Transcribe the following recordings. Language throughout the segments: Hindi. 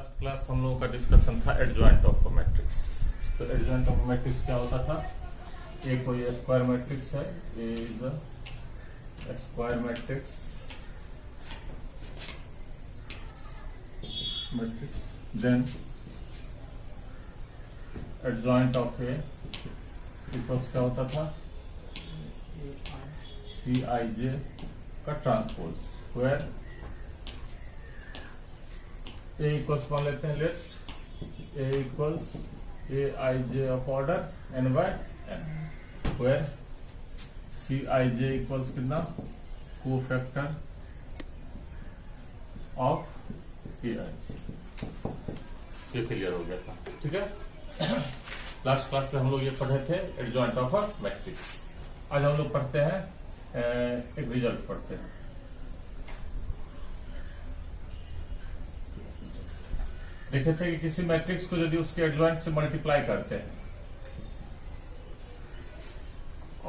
लास्ट क्लास हम लोगों का डिस्कशन था एडजॉइंट ऑफ मैट्रिक्स। तो एडजॉइंट ऑफ मैट्रिक्स क्या होता था? एक कोई स्क्वायर मैट्रिक्स है, A is a square matrix then adjoint of A equals क्या होता था? सी आई जे का ट्रांसपोज वेयर ए इक्वल्स मान लेते हैं, let A equals A I J of order N by N where C I J equals कितना? Cofactor of A I J. ये क्लियर हो गया था, ठीक है। लास्ट क्लास में हम लोग ये पढ़े थे एडजॉइंट ऑफ अ मैट्रिक्स। आज हम लोग पढ़ते हैं एक रिजल्ट पढ़ते हैं। देखे थे कि किसी मैट्रिक्स को यदि उसके एडजॉइंट से मल्टीप्लाई करते हैं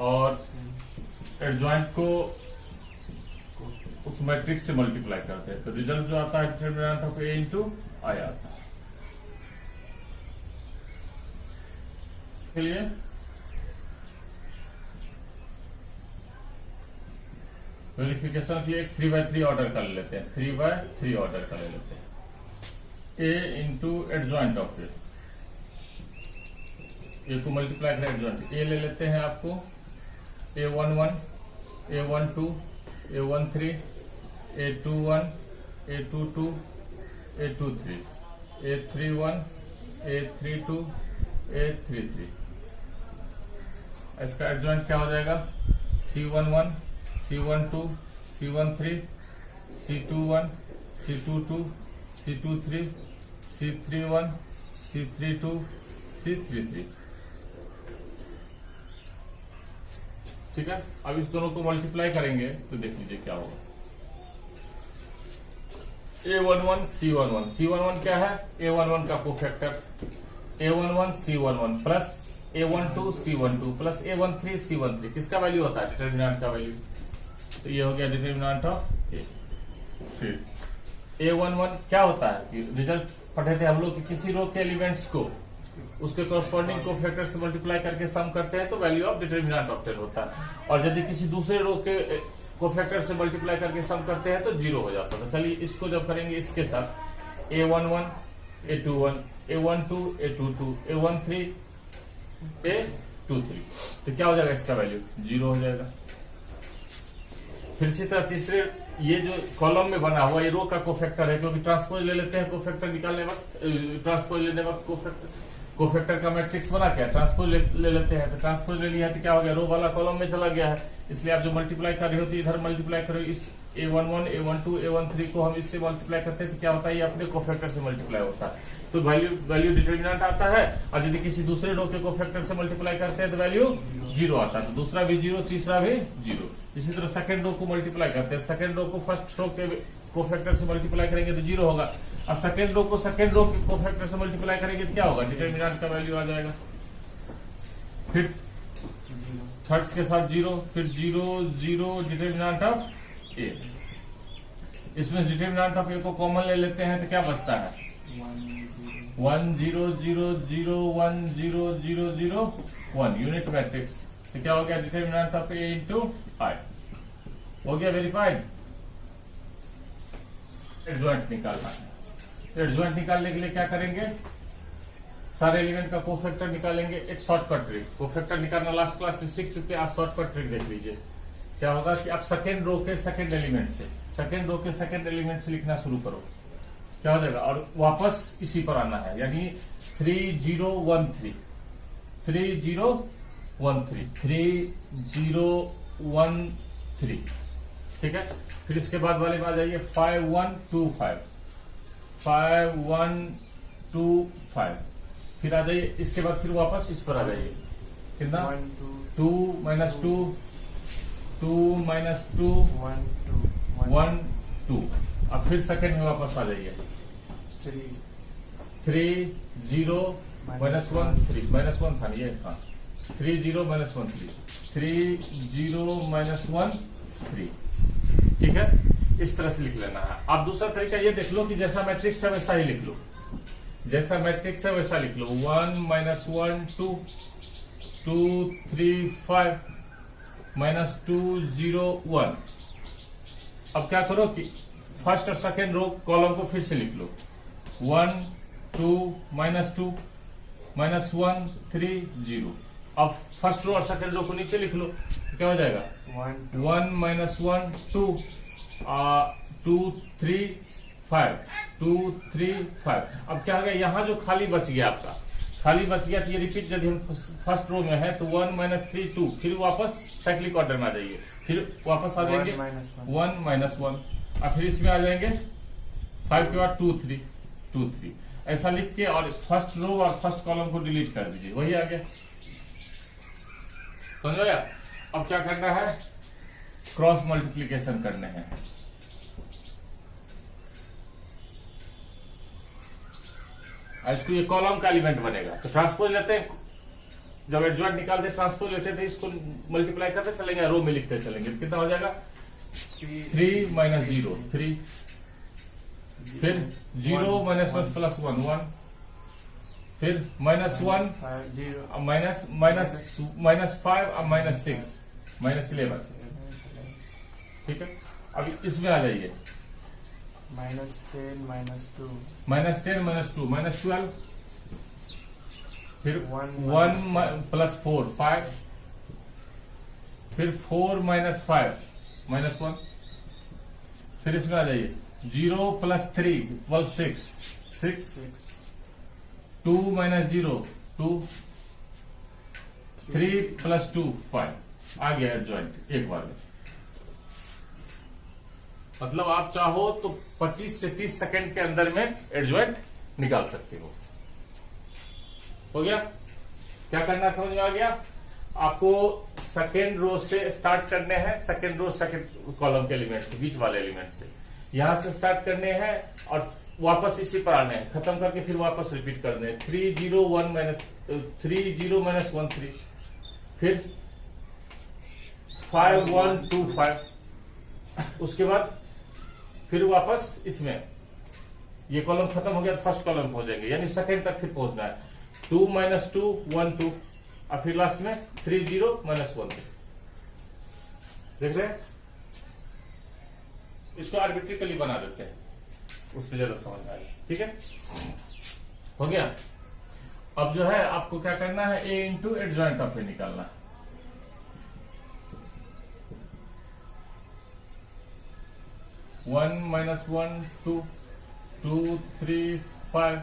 और एडजॉइंट को उस मैट्रिक्स से मल्टीप्लाई करते हैं तो रिजल्ट जो आता है डिटरमिनेंट ऑफ ए इंटू आई आता है। के लिए वेरिफिकेशन के लिए एक 3x3 ऑर्डर कर लेते हैं, 3x3 ऑर्डर कर लेते हैं। ए इंटू एडजॉइंट ऑफ ए को मल्टीप्लाई करें एडजॉइंट ए ले लेते हैं आपको A11, A12, A13, A21, A22, A23, A31, A32, A33। इसका एडजॉइंट क्या हो जाएगा? C11, C12, C13, C21, C22, C23, C31, C32, C33। ठीक है। अब इस दोनों को मल्टीप्लाई करेंगे तो देख लीजिए क्या होगा। A11 C11, C11 क्या है? A11 का cofactor A11 C11 plus A12 C12 plus A13 C13 किसका वैल्यू होता है? डिटरमिनेंट का वैल्यू। तो ये हो गया डिटरमिनेंट ऑफ ए। फिर A11 क्या होता है कि रिजल्ट पढ़े थे हम लोग कि किसी रो के एलिमेंट्स को उसके कॉरस्पॉन्डिंग कोफैक्टर से मल्टीप्लाई करके सम करते हैं तो वैल्यू ऑफ डिटरमिनेंट ऑब्टेन होता है, और यदि किसी दूसरे रो के कोफैक्टर से मल्टीप्लाई करके सम करते हैं तो 0 हो जाता है। चलिए इसको जब करेंगे इसके साथ A11 A21 A12 A22 A13 A23 तो क्या हो जाएगा? इसका वैल्यू 0 हो जाएगा। फिर इसी तरह तीसरे ये जो कॉलम में बना हुआ ये रो का कोफैक्टर है, क्योंकि ट्रांसपोज ले लेते हैं कोफैक्टर निकालने वक्त, ट्रांसपोज लेने वक्त कोफैक्टर का मैट्रिक्स बना क्या ट्रांसपोज ले लेते हैं। तो ट्रांसपोज ले लिया तो क्या हो गया? रो वाला कॉलम में चला गया है, इसलिए आप जो मल्टीप्लाई कर रहे हो तो इधर मल्टीप्लाई करो। इस A11 A12 A13 को हम इससे मल्टीप्लाई करते हैं तो क्या होता है? ये अपने कोफैक्टर से मल्टीप्लाई होता है तो वैल्यू डिटरमिनेंट आता है, और यदि किसी दूसरे रो के कोफैक्टर से मल्टीप्लाई करते हैं तो वैल्यू 0 आता है। तो दूसरा भी 0, तीसरा भी 0। इसी तरह सेकंड रो को मल्टीप्लाई करते हैं, सेकंड रो को फर्स्ट रो के कोफैक्टर से मल्टीप्लाई करेंगे तो 0 होगा, और सेकंड रो को सेकंड रो के कोफैक्टर से मल्टीप्लाई करेंगे तो क्या होगा? डिटरमिनेंट का वैल्यू आ जाएगा। फिर थर्ड्स के साथ 0, फिर 0 0 डिटरमिनेंट ऑफ ए। इसमें डिटरमिनेंट ऑफ ए को कॉमन ले लेते हैं तो क्या बचता है? 1 0 0 0 1 0 0 0 1 यूनिट मैट्रिक्स। तो क्या हो गया? डिटरमिनेंट ऑफ ए इंटू आई हो गया वेरीफाइड। एडजॉइंट निकालना है तो एडजॉइंट निकालने के लिए क्या करेंगे? सारे एलिमेंट का कोफैक्टर निकालेंगे। एक शॉर्टकट ट्रिक, कोफैक्टर निकालना लास्ट क्लास में सीख चुके हैं, आज शॉर्टकट ट्रिक देख लीजिए। क्या होगा कि आप सेकेंड रो के सेकेंड एलिमेंट से लिखना शुरू करो, क्या हो जाएगा? और वापस इसी पर आना है, यानी 3013 3013 3013, ठीक है। फिर इसके बाद वाले में आ जाइए 5125 5125। फिर आ जाइए इसके बाद फिर वापस इस पर आ जाइए, कितना? 2 -2 2 -2 1 2। अब फिर सेकंड में वापस आ जाइए 3 0 -1 3 -1 था ये, हाँ 3 0 -1 3 0 -1 3, ठीक है। इस तरह से लिख लेना है। आप दूसरा तरीका ये देख लो कि जैसा मैट्रिक्स है वैसा ही लिख लो, जैसा मैट्रिक्स है वैसा लिख लो, 1 -1 2 2 3 5 -2 0 1। अब क्या करो कि फर्स्ट और सेकेंड रो कॉलम को फिर से लिख लो, 1 2 -2 -1 3 0। अब फर्स्ट रो और सेकेंड रो को नीचे लिख लो, तो क्या हो जाएगा, 1 -1 2 2 3 5 2 3 5। अब क्या हो गया, यहां जो खाली बच गया आपका, खाली बच गया, तो ये रिपीट यदि हम फर्स्ट रो में है तो 1 -3 2, फिर वापस साइक्लिक ऑर्डर में आ जाइए, फिर वापस आ जाएंगे 1 -1, और फिर इसमें आ जाएंगे 5 के बाद 2 3 2 3, ऐसा लिख के और फर्स्ट रो और फर्स्ट कॉलम को डिलीट कर दीजिए, वही आ गया। समझ गया। अब क्या करना है, क्रॉस मल्टीप्लीकेशन करने हैं। इसको ये कॉलम का एलिमेंट बनेगा, तो ट्रांसपोज लेते हैं, जब एडजॉइंट निकालते ट्रांसपोज लेते थे, इसको मल्टीप्लाई करते चलेंगे, रो में लिखते चलेंगे, तो कितना हो जाएगा, 3 - 0 3, फिर 0 - 1 + 1 1, फिर -1 -5 और -6 -11। ठीक है, अब इसमें आ जाइए, -10 -2 -12, फिर 1 + 4 5, फिर 4 - 5 -1, फिर इसमें आ जाइए, 0 + 3 = 6 2 - 0 2, 3 + 2 5, आ गया एडजॉइंट एक बार में। मतलब आप चाहो तो 25 से 30 सेकंड के अंदर में एडजॉइंट निकाल सकते हो गया। क्या करना समझ में आ गया, आपको सेकेंड रो से स्टार्ट करने हैं, सेकेंड रो सेकेंड कॉलम के एलिमेंट से, बीच वाले एलिमेंट से यहां से स्टार्ट करने हैं और वापस इसी पर आने हैं, खत्म करके फिर वापस रिपीट करने हैं, 3 0 1 3 0 -1 3, फिर 5 1 2 5, उसके बाद फिर वापस इसमें, ये कॉलम खत्म हो गया तो फर्स्ट कॉलम पहुंचेंगे, यानी सेकेंड तक फिर पहुंचना है, 2 - 2 1 2, और फिर लास्ट में 3 0 -1 3। देख रहे हैं, इसको आर्बिट्रिकली बना देते हैं, उसमें ज्यादा समझ में आएगा। ठीक है, हो गया। अब जो है आपको क्या करना है, ए इंटू एडजॉइंट ऑफ ए निकालना है। -1 2 2 3 5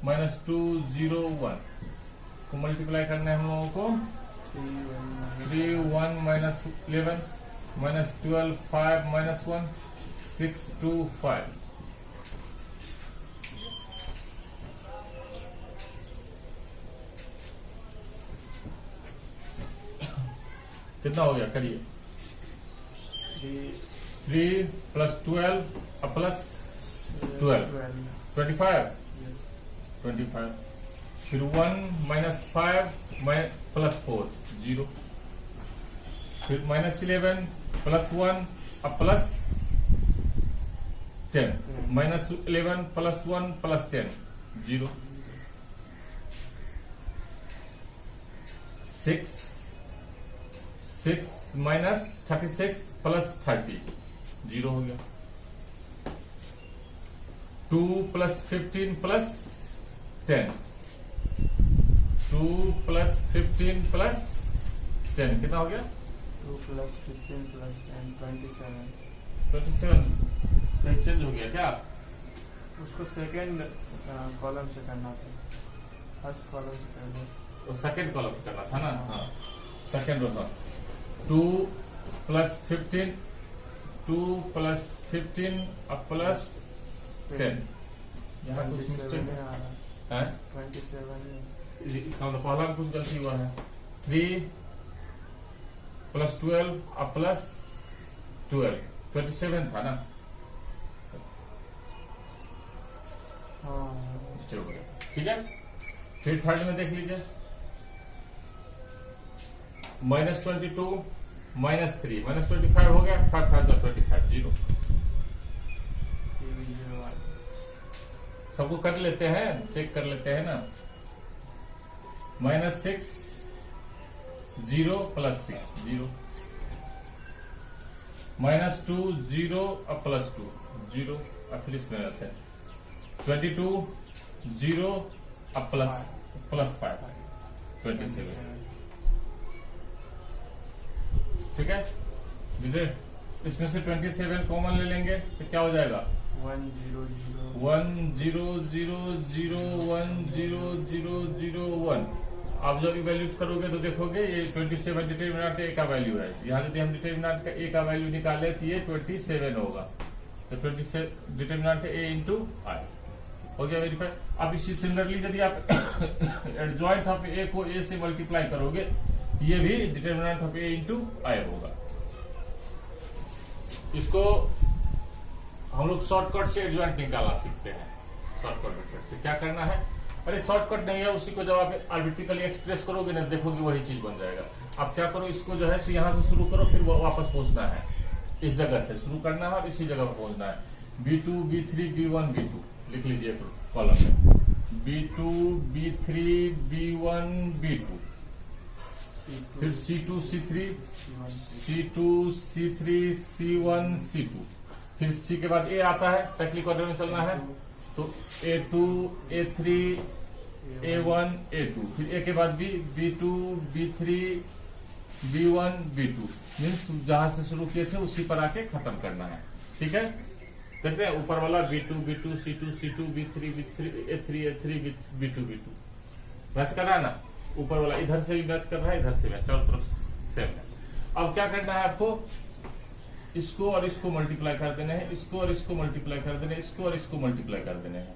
-2 0 1 को मल्टीप्लाई करना है हम लोगों को, 3 1 -11 -12 5 -1 6 2 5। कितना हो गया, करिए, 3 + 12 + 12 25 25, फिर 1 - 5 + 4 0, फिर -11 + 1 + 10 -11 + 1 + 10 0, 6 -36 + 30 0 हो गया, 2 + 15 + 10 2 + 15 + 10 कितना हो गया, 2 + 15 + 10 27। 27 चेंज हो गया क्या, उसको सेकेंड कॉलम से करना था, फर्स्ट कॉलम से करना, वो सेकेंड कॉलम से करना था ना। हाँ, सेकेंड रो था, 2 + 15 2 + 15 + 10, यहाँ कुछ मिस्टेक है, 27 इसका मतलब पहला में कुछ गलती हुआ है, 3 + 12 + 12 27 था ना, मिस्टेक हो गया। ठीक है, फिर थर्ड में देख लीजिए, -22 -3 -25 हो गया, 5 5 25 0, सबको कर लेते हैं, चेक कर लेते हैं ना। -6 0 +6 0, -2 0 और +2 0, और फिर इसमें रहते हैं 22 0 और +5 27। ठीक है, इसमें से 27 कॉमन ले लेंगे तो क्या हो जाएगा 1 0 0 1 0 0 0 1 0 0 0 1। आप जब इवेल्यूट करोगे तो देखोगे ये 27 डिटरमिनेंट ए का वैल्यू है। यहाँ यदि हम डिटरमिनेंट का ए का वैल्यू निकाले तो ये 27 होगा। तो 27 डिटरमिनेंट ए इंटू आई हो गया वेरीफाई। अब इसी सिमिलरली यदि आप एडजॉइंट ऑफ ए को ए से मल्टीप्लाई करोगे ये भी डिटरमिनेंट ऑफ ए इंटू आई होगा। इसको हम लोग शॉर्टकट से एडजॉइंट निकालना सीखते हैं। शॉर्टकट मेथड से क्या करना है, अरे शॉर्टकट नहीं है, उसी को जब आप आर्बिट्रिकली एक्सप्रेस करोगे ना देखोगे वही चीज बन जाएगा। आप क्या करो, इसको जो है यहां से शुरू करो, फिर वापस पहुंचना है, इस जगह से शुरू करना है और इसी जगह पर पहुंचना है। B2 B3 B1 B2 लिख लीजिए कॉलम में, B2 B3 B1 B2, फिर C2 C3 C2 C3 C1 C2, फिर C के बाद A आता है, साइक्लिक ऑर्डर में चलना है तो A2 A3 A1 A2, फिर A के बाद B2 B3 B1 B2, means जहां से शुरू किए थे उसी पर आके खत्म करना है। ठीक है, देखते हैं ऊपर वाला B2 B2 C2 C2 B3 B3 A3 A3 B2 B2 match कर रहा है ना। ऊपर वाला इधर से भी मैच कर रहा है, इधर से मैच, चारों तरफ सेम है। अब क्या करना है आपको, इसको और इसको मल्टीप्लाई कर देने हैं, इसको और इसको मल्टीप्लाई कर देने, इसको और इसको मल्टीप्लाई कर देने हैं,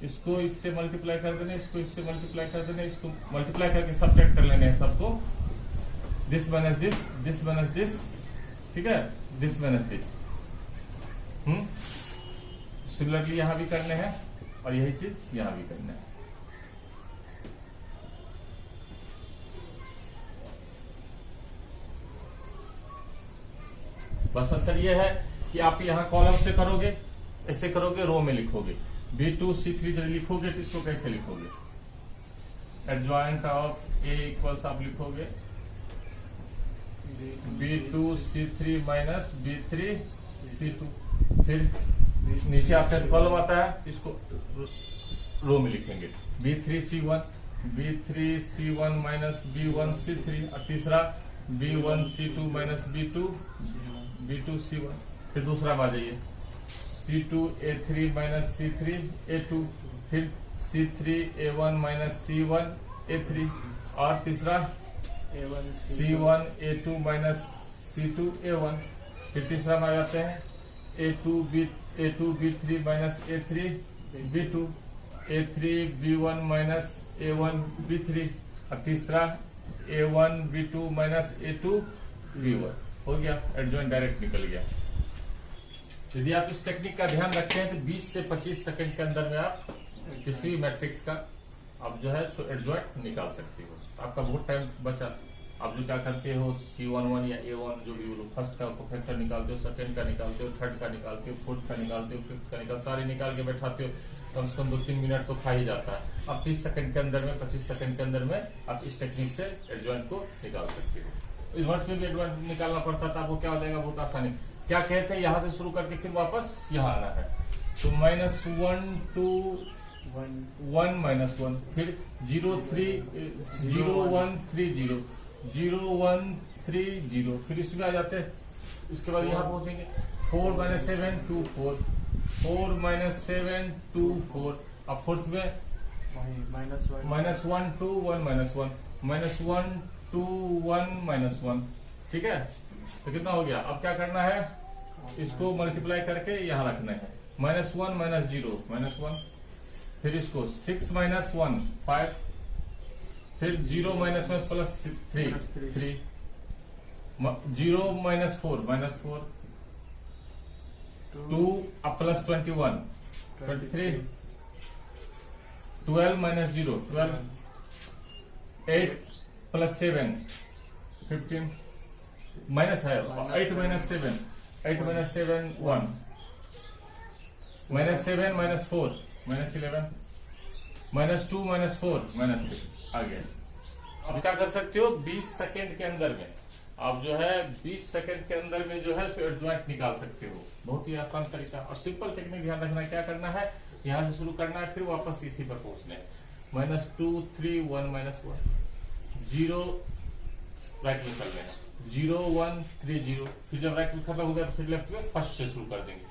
इसको इससे मल्टीप्लाई कर देने, इसको इससे मल्टीप्लाई कर देने, इसको मल्टीप्लाई करके सब्ट्रैक्ट कर लेने हैं सबको। This minus this, this minus this, ठीक है, दिस माइनस दिस। सिमिलरली यहां भी करने हैं और यही चीज यहां भी करना है। बस अंतर यह है कि आप यहां कॉलम से करोगे, ऐसे करोगे, रो में लिखोगे। B2 C3 जब लिखोगे तो इसको कैसे लिखोगे, एडजॉइंट ऑफ ए इक्वल्स आप लिखोगे B2 C3 minus B3 C2, फिर नीचे आपका कॉलम आता है, इसको रो में लिखेंगे B3 C1 B3 C1 minus B1 C3, और तीसरा B1 C2 minus B2 C1, फिर दूसरा में आ जाइए C2 A3 minus C3 A2, फिर C3 A1 minus C1 A3, और तीसरा C1 A2 minus C2 A1, फिर तीसरा में आ जाते हैं A2 B3 minus A3 B2, A3 B1 minus A1 B3, और तीसरा A1 B2 minus A2 B1। हो गया, एडजॉइंट डायरेक्ट निकल गया। यदि आप इस टेक्निक का ध्यान रखते हैं तो 20 से 25 सेकंड के अंदर में आप किसी भी मैट्रिक्स का आप जो है सो एडजॉइंट निकाल सकते हो। आपका बहुत टाइम बचा। आप जो क्या करते हो C11 या A1 जो भी बोलो, फर्स्ट का फैक्टर निकालते हो, सेकंड का निकालते हो, थर्ड का निकालते हो, फोर्थ का निकालते हो, फिफ्थ का निकालते हो, सारे निकाल के बैठाते हो, कम से कम 2-3 मिनट तो खा ही जाता है। अब 30 सेकंड के अंदर में, 25 सेकंड के अंदर में आप इस टेक्निक से एडजॉइंट को निकाल सकते हो। इन्वर्स में भी एडजॉइंट निकालना पड़ता था, आपको क्या हो जाएगा, बहुत आसानी। क्या कहते हैं, यहां से शुरू करके फिर वापस यहां आना है, तो -1 2 1 -1, फिर 0 3 0 1 3 0 0 1 3 0, फिर इसमें आ जाते हैं। इसके बाद यहाँ पहुंचेंगे 4 - 7 2 4 4 - 7 2 4, अब फोर्थ में -1 2 1 -1 -1 2 1 -1, ठीक है। तो कितना हो गया, अब क्या करना है, इसको मल्टीप्लाई करके यहाँ रखना है, -1 -0 -1, फिर इसको 6 - 1 5, फिर 0 - 1 + 3 3, 0 - 4 -4, 2 + 21 23, 12 - 0 12, 8 + 7 15, माइनस है 8 - 7 8 - 7 1, -7 - 4 -11, -2, -4, -6 आ गया। अब क्या कर सकते हो, 20 सेकेंड के अंदर में आप जो है 20 सेकेंड के अंदर में जो है एडजॉइंट निकाल सकते हो। बहुत ही आसान तरीका और सिंपल टेक्निक। ध्यान रखना क्या करना है, यहां से शुरू करना है, फिर वापस इसी पर पहुंचना है। -2, 3, 1, -1, 0 राइट में चल रहे हैं, 0, 1, 3, 0। फिर जब राइट में खत्म हो गया तो फिर लेफ्ट में फर्स्ट से शुरू कर देंगे।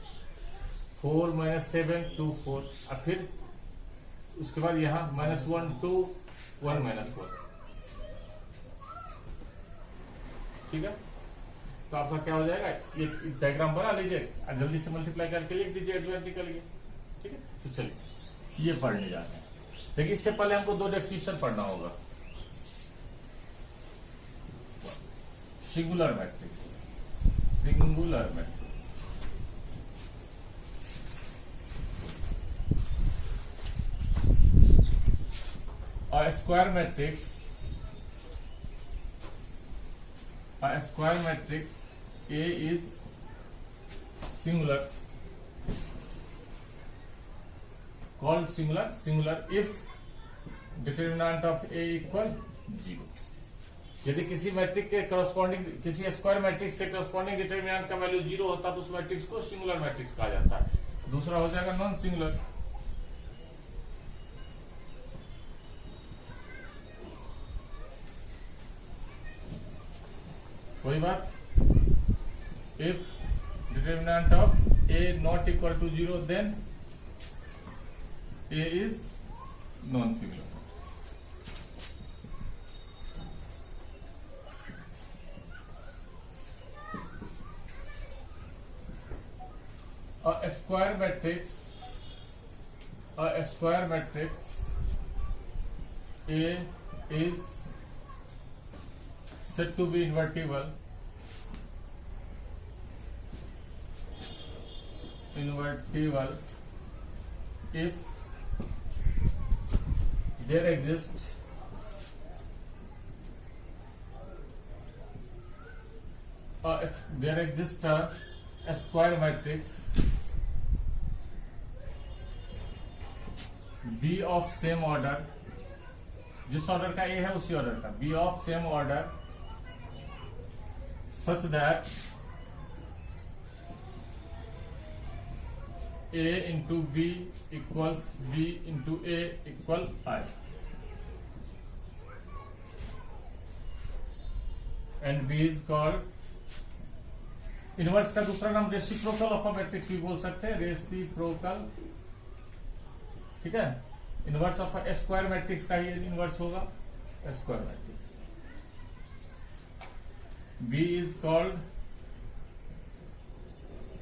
4, -7, 2, 4, और फिर उसके बाद यहाँ -1, 2, 1, -1। ठीक है, तो आपका क्या हो जाएगा, ये डायग्राम बना लीजिए और जल्दी से मल्टीप्लाई करके लिख दीजिए, एडजॉइंट निकल गया। ठीक है, तो चलिए ये पढ़ने जाते हैं, लेकिन इससे पहले हमको 2 डेफिनेशन पढ़ना होगा। सिंगुलर मैट्रिक्स, सिंगुलर मैट्रिक्स, और square matrix. A square matrix A is singular, called singular if determinant of A equal 0। यदि किसी मैट्रिक के करस्पॉन्डिंग, किसी स्क्वायर मैट्रिक्स से करस्पॉन्डिंग डिटरमिनेंट का वैल्यू 0 होता तो उस मैट्रिक्स को सिंगुलर मैट्रिक्स कहा जाता है। दूसरा हो जाएगा नॉन सिंगुलर। कोई बात, if determinant of A not equal to 0 then A is non singular. A square matrix A is said to be invertible if there exists a square matrix B of same order, जिस ऑर्डर का A है उसी ऑर्डर का, B of same order such that A into B equals B into A equal I, and B is called, inverse का दूसरा नाम रेसिप्रोकल ऑफ अ मैट्रिक्स भी बोल सकते हैं, रेसिप्रोकल। ठीक है, inverse of a square matrix का ही इनवर्स होगा square matrix. B is called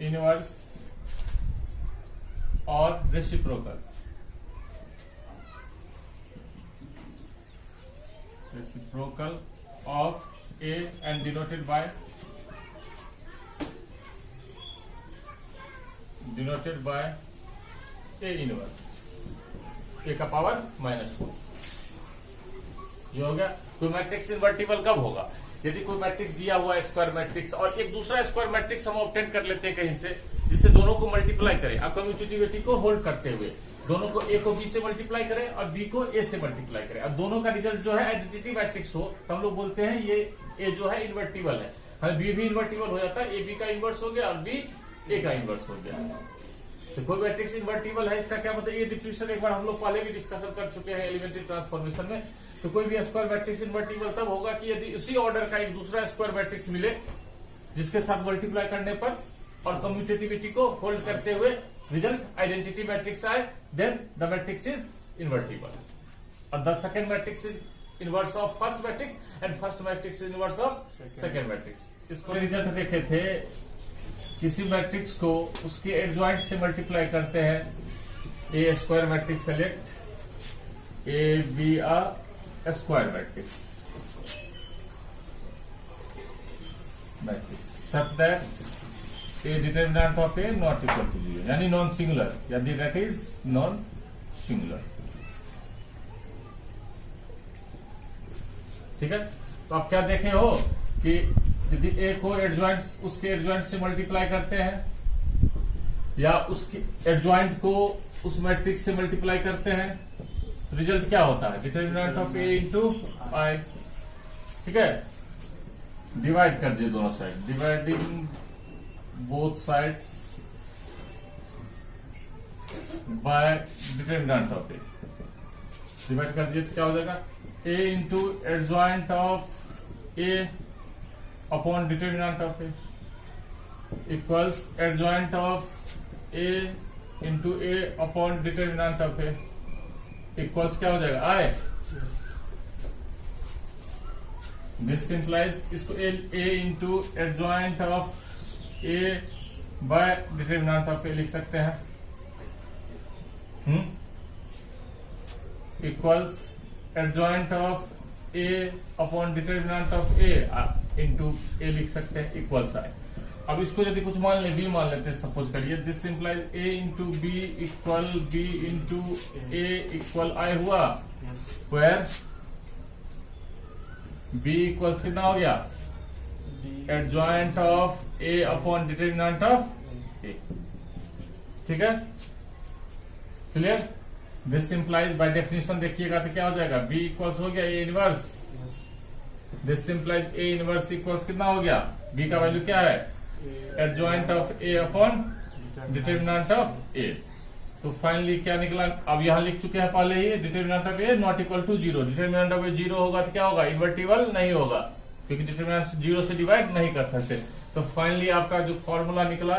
inverse or reciprocal of A and denoted by A inverse, A का पावर -4। ये हो गया। कोई मैट्रिक्स इन्वर्टिबल कब होगा, यदि कोई मैट्रिक्स दिया हुआ है स्क्वायर मैट्रिक्स और एक दूसरा स्क्वायर मैट्रिक्स हम ऑब्टेन कर लेते हैं कहीं से, जिससे दोनों को मल्टीप्लाई करें, अब कम्यूटेटिविटी को होल्ड करते हुए दोनों को, ए को बी से मल्टीप्लाई करें और बी को ए से मल्टीप्लाई करें, अब दोनों का रिजल्ट जो है आइडेंटिटी मैट्रिक्स हो, तो हम लोग बोलते हैं ये ए जो है इन्वर्टिबल है। हाँ, बी भी इन्वर्टिबल हो जाता है, ए बी का इन्वर्स हो गया और बी ए का इन्वर्स हो गया। तो कोई मैट्रिक्स इन्वर्टिबल है, इसका क्या मतलब, ये डिफिनेशन एक बार हम लोग पहले भी डिस्कशन कर चुके हैं एलिमेंट्री ट्रांसफॉर्मेशन में। तो कोई भी स्क्वायर मैट्रिक्स इन्वर्टिबल तब होगा कि यदि उसी ऑर्डर का एक दूसरा स्क्वायर मैट्रिक्स मिले जिसके साथ मल्टीप्लाई करने पर और कम्यूटेटिविटी को होल्ड करते हुए रिजल्ट आइडेंटिटी मैट्रिक्स आए, then the matrix is invertible. और the second matrix is inverse of first matrix and first matrix is inverse of second matrix. इसको रिजल्ट देखे थे, किसी मैट्रिक्स को उसके एडजॉइंट से मल्टीप्लाई करते हैं, A square matrix select A B a square matrix such that A determinant of A not equal to 0, यानी नॉन सिंगुलर, यदि दैट इज नॉन सिंगुलर। ठीक है, तो आप क्या देखे हो कि यदि ए को उसके एडजॉइंट से मल्टीप्लाई करते हैं या उसके एडजॉइंट को उस मैट्रिक्स से मल्टीप्लाई करते हैं तो रिजल्ट क्या होता है, determinant of A into I. ठीक है, डिवाइड कर दिए दोनों side, dividing both sides by determinant of A. Divide कर दिए तो क्या हो जाएगा, A into adjoint of A upon determinant of A equals adjoint of A into A upon determinant of A equals क्या हो जाएगा, आई। दिस इंप्लाइज इसको A into adjoint of A by determinant of A लिख सकते हैं, equals adjoint of A upon determinant of A into A लिख सकते हैं, इक्वल्स आई। अब इसको यदि कुछ मान ले, बी मान लेते हैं सपोज करिए, this implies A into B equal B into A equal I हुआ, वेयर बी इक्वल्स कितना हो गया, adjoint of A upon determinant of A. ठीक है, clear. This implies by definition देखिएगा तो क्या हो जाएगा, बी इक्वल्स हो गया A inverse, this implies A inverse equals कितना हो गया, बी का वैल्यू क्या है, adjoint of A upon determinant of A. तो फाइनली क्या निकला, अब यहां लिख चुके हैं पहले ही, determinant of A not equal to zero. Determinant of A zero होगा तो क्या होगा, इन्वर्टिबल नहीं होगा, क्योंकि डिटर्मिनेंट जीरो से डिवाइड नहीं कर सकते। तो फाइनली आपका जो फॉर्मूला निकला,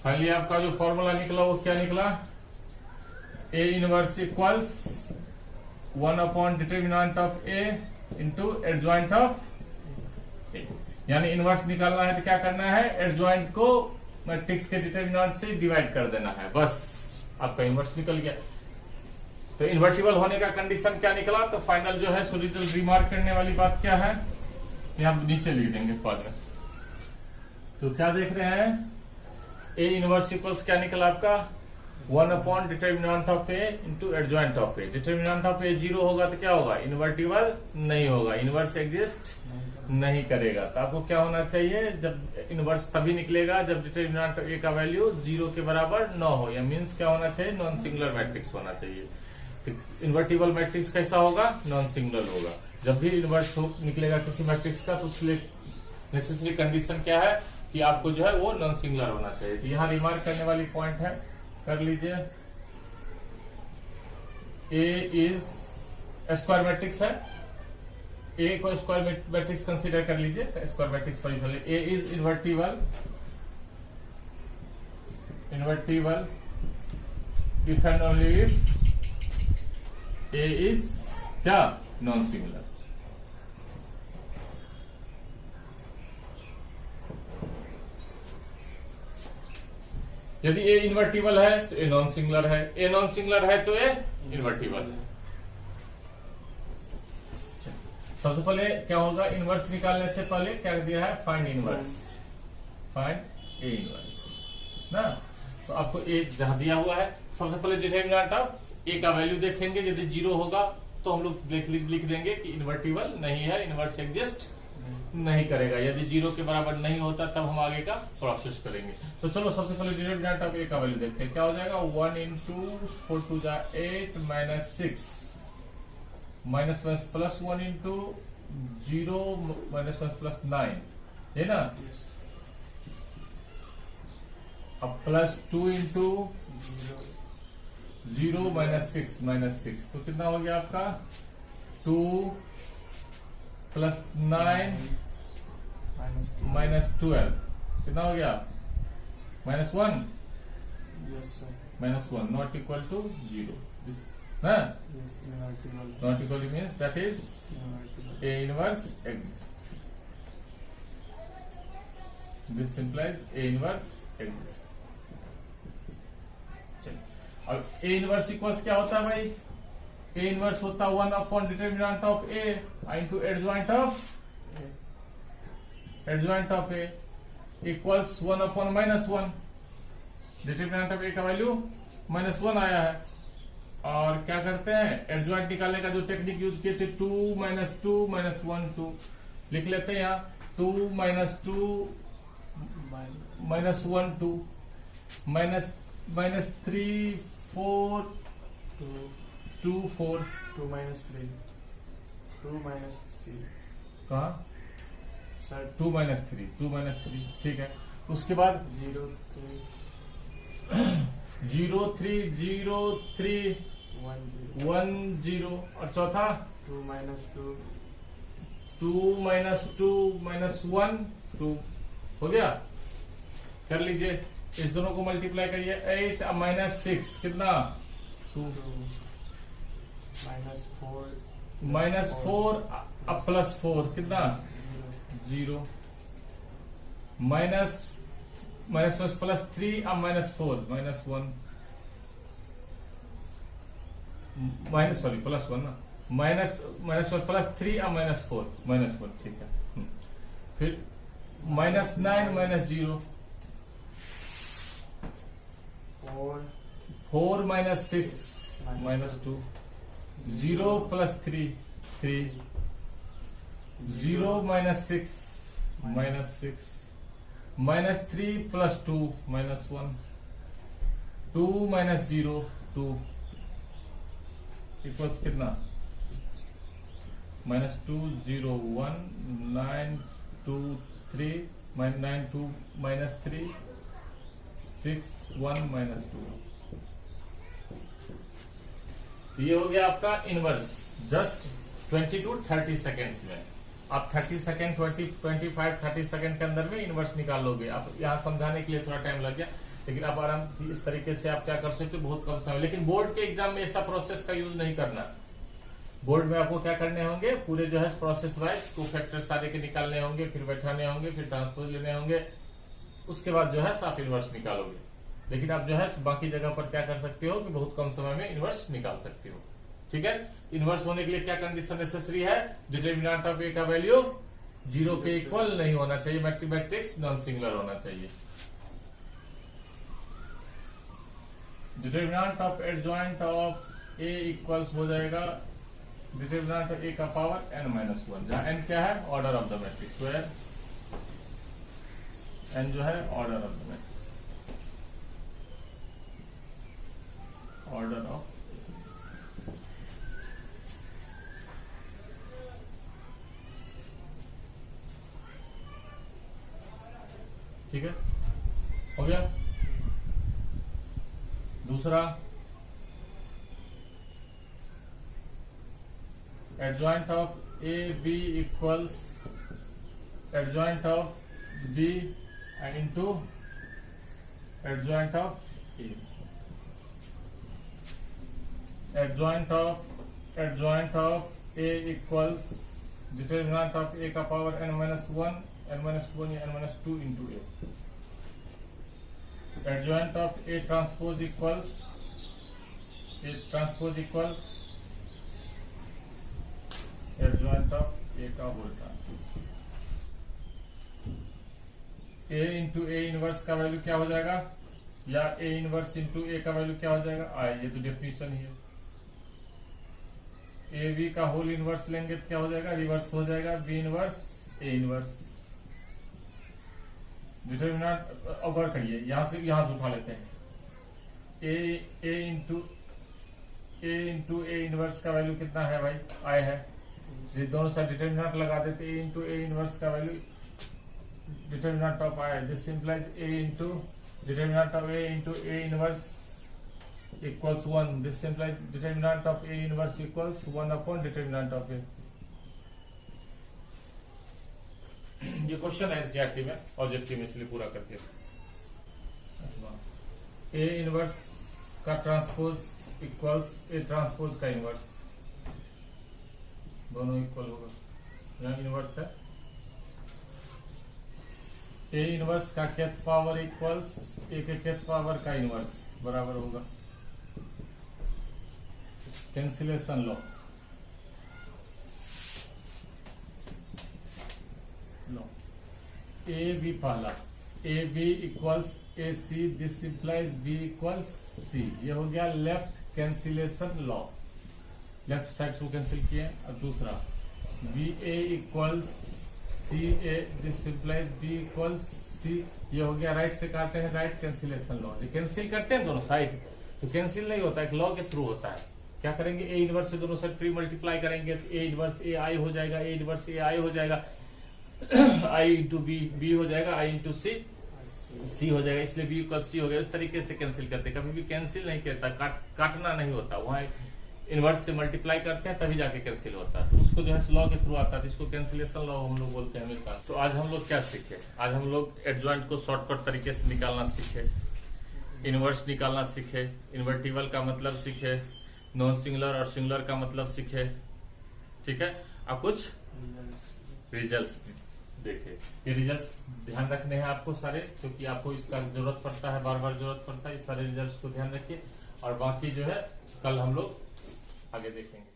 फाइनली आपका जो फॉर्मूला निकला वो क्या निकला, A inverse equals 1 upon determinant of A into adjoint of A. यानी इनवर्स निकालना है तो क्या करना है, एडजॉइंट को मैट्रिक्स के डिटर्मिनेंट से डिवाइड कर देना है, बस आपका इनवर्स निकल गया। तो इन्वर्टिबल होने का कंडीशन क्या निकला, तो फाइनल जो है सोल्यूशन रिमार्क करने वाली बात क्या है, यहां नीचे लिख देंगे बाद में। तो क्या देख रहे हैं, ए इनवर्स इक्वल्स क्या निकला आपका, 1 upon determinant of A into adjoint of A. Determinant of A zero होगा तो क्या होगा, इन्वर्टिबल नहीं होगा, इनवर्स एग्जिस्ट नहीं करेगा। तो आपको क्या होना चाहिए, जब इनवर्स तभी निकलेगा जब डिटर्मिनेंट ए का वैल्यू जीरो के बराबर न हो, या मीन्स क्या होना चाहिए, नॉन सिंगुलर मैट्रिक्स होना चाहिए। तो इन्वर्टिबल मैट्रिक्स कैसा होगा, नॉन सिंगुलर होगा। जब भी इनवर्स निकलेगा किसी मैट्रिक्स का तो उसके नेसेसरी कंडीशन क्या है कि आपको जो है वो नॉन सिंगुलर होना चाहिए। तो यहां रिमार्क करने वाली पॉइंट है, कर लीजिए, ए इज स्क्वायर मैट्रिक्स है, ए को स्क्वायर मैट्रिक्स कंसीडर कर लीजिए, स्क्वायर मैट्रिक्स पर A is invertible if and only if A is क्या, नॉन सिंगुलर। यदि ए इन्वर्टिबल है तो ए नॉन सिंगुलर है, ए नॉन सिंगुलर है तो ए इन्वर्टिबल है। सबसे पहले क्या होगा, इनवर्स निकालने से पहले क्या दिया है, find inverse, find A inverse ना। तो आपको ए जहां दिया हुआ है, सबसे पहले डिटर्मिनेंट ऑफ ए का वैल्यू देखेंगे, यदि जीरो होगा तो हम लोग लिख देंगे कि इन्वर्टिबल नहीं है, इनवर्स एग्जिस्ट नहीं करेगा। यदि जीरो के बराबर नहीं होता तब हम आगे का प्रोसेस करेंगे। तो चलो सबसे पहले डिटर्मिनेंट ऑफ ए का वैल्यू देखते हैं, क्या हो जाएगा, 1 into 4 to 8 minus 6 minus plus 1 into 0 minus 1 plus 9 है ना। अब प्लस 2 इंटू 0 माइनस 6 तो कितना हो गया आपका, 2 प्लस 9 माइनस 12 कितना हो गया, minus 1, minus 1 not equal to 0 not equal means that is A inverse exist, this implies A inverse exist. अब ए इनवर्स इक्वल्स क्या होता है भाई, ए इनवर्स होता है 1 upon determinant of A into adjoint of A equals 1 upon minus 1। Determinant of A का वैल्यू -1 आया है। और क्या करते हैं, एडजॉइंट निकालने का जो टेक्निक यूज किए थे, 2 -2 -1 2 लिख लेते हैं यहाँ, 2 -2 -1 2 -3 4 2 4 2 minus 3 2 minus 3 कहा, सर 2 -3 ठीक है। उसके बाद 0 3 0 3 0 3 1 1 0 और चौथा 0 2 minus 2 2 -2 -1 2 हो गया। कर लीजिए, इस दोनों को मल्टीप्लाई करिए, 8 -6 कितना 2 minus 4 -4 अब +4 कितना 0 माइनस +3 अब -4 -1 सॉरी +1 ना, -1 +3 अब -4 -1 ठीक है। फिर -9 -0 4 -6 -2 0 +3 3 0 -6 -6 -3 +2 -1 2 -0 2 इक्वल्स कितना -2 0 1 9 2 3 -9 2 -3 6 1 -2। ये हो गया आपका इनवर्स जस्ट 20 to 30 सेकेंड्स में। आप 30 सेकेंड 25 30 सेकेंड के अंदर में इनवर्स निकाल लोगे। आप यहाँ समझाने के लिए थोड़ा टाइम लग गया, लेकिन आप आराम से इस तरीके से आप क्या कर सकते हो, बहुत कम समय। लेकिन बोर्ड के एग्जाम में ऐसा प्रोसेस का यूज नहीं करना। बोर्ड में आपको क्या करने होंगे, पूरे जो है प्रोसेस वाइज को फैक्टर सारे के निकालने होंगे, फिर बैठाने होंगे, फिर ट्रांसपोज लेने होंगे, उसके बाद जो है आप इनवर्स निकालोगे। लेकिन आप जो है बाकी जगह पर क्या कर सकते हो कि बहुत कम समय में इनवर्स निकाल सकते हो। ठीक है, इनवर्स होने के लिए क्या कंडीशन नेसेसरी है, डिटरमिनेंट ऑफ ए का वैल्यू 0 के इक्वल नहीं होना चाहिए, मैट्रिक्स नॉन सिंगुलर होना चाहिए। Determinant of adjoint of A equals हो जाएगा डिटरमिनेंट ऑफ ए का पावर n-1, जहां n क्या है, order of the matrix, where n जो है order of the matrix, order of ठीक है, हो गया। दूसरा adjoint of A B equals adjoint of B and into adjoint of A, adjoint of A equals determinant of A का पावर n-1 n-1 या n-2 into a, adjoint of a transpose equals adjoint of a का whole transpose. a into a inverse का वैल्यू क्या हो जाएगा, या a इनवर्स into a का वैल्यू क्या हो जाएगा, आई, ये तो डेफिनेशन ही है। a b का होल इनवर्स लेंगे तो क्या हो जाएगा, रिवर्स हो जाएगा b inverse a inverse. Determinant अब गौर करिए, यहां से उठा लेते हैं, a इंटू ए इनवर्स का वैल्यू कितना है भाई, आई है। ये दोनों साइड डिटरमिनेंट लगा देते, a इंटू ए इनवर्स का value determinant of I, this implies a into determinant of a into A inverse equals 1, this implies determinant of a inverse equals 1 upon determinant of a। ये क्वेश्चन है एनसीईआरटी में, ऑब्जेक्टिव में, इसलिए पूरा करके ए इनवर्स का ट्रांसपोज इक्वल्स ए ट्रांसपोज का इनवर्स, दोनों इक्वल होगा। यहाँ इनवर्स है, ए इनवर्स का केथ पावर इक्वल्स ए के केथ पावर का इनवर्स बराबर होगा, कैंसिलेशन लॉ ए बी पहला, A B equals A C, this implies B equals C. ये हो गया left cancellation law, left side को कैंसिल किए, और दूसरा B A equals C A, this implies B equals C, ये हो गया राइट से काटते हैं राइट, कैंसिलेशन लॉ। कैंसिल करते हैं दोनों साइड, तो कैंसिल नहीं होता है, एक लॉ के थ्रू होता है। क्या करेंगे, ए इनवर्स से दोनों साइड फ्री मल्टीप्लाई करेंगे, तो ए इनवर्स ए आई हो जाएगा, ए इनवर्स ए आई हो जाएगा, आई इंटू बी बी हो जाएगा, आई इंटू सी सी हो जाएगा, इसलिए बी इक्वल सी हो गया। इस तरीके से कैंसिल करते, कभी भी कैंसिल नहीं करता, काटना नहीं होता, वहां इनवर्स से मल्टीप्लाई करते हैं तभी जाके कैंसिल होता है, तो उसको जो है लॉ के थ्रू आता है, तो इसको कैंसिलेशन लॉ हम लोग बोलते हैं हमेशा। तो आज हम लोग क्या सीखे, आज हम लोग एडजॉइंट को शॉर्टकट तरीके से निकालना सीखे, इनवर्स निकालना सीखे, इन्वर्टिबल का मतलब सीखे, नॉन सिंगुलर और सिंगुलर का मतलब सीखे, ठीक है। अब कुछ रिजल्ट्स देखे, ये रिजल्ट्स ध्यान रखने हैं आपको सारे, क्योंकि आपको इसका जरूरत पड़ता है, बार बार जरूरत पड़ता है, इस सारे रिजल्ट्स को ध्यान रखिए। और बाकी जो है कल हम लोग आगे देखेंगे।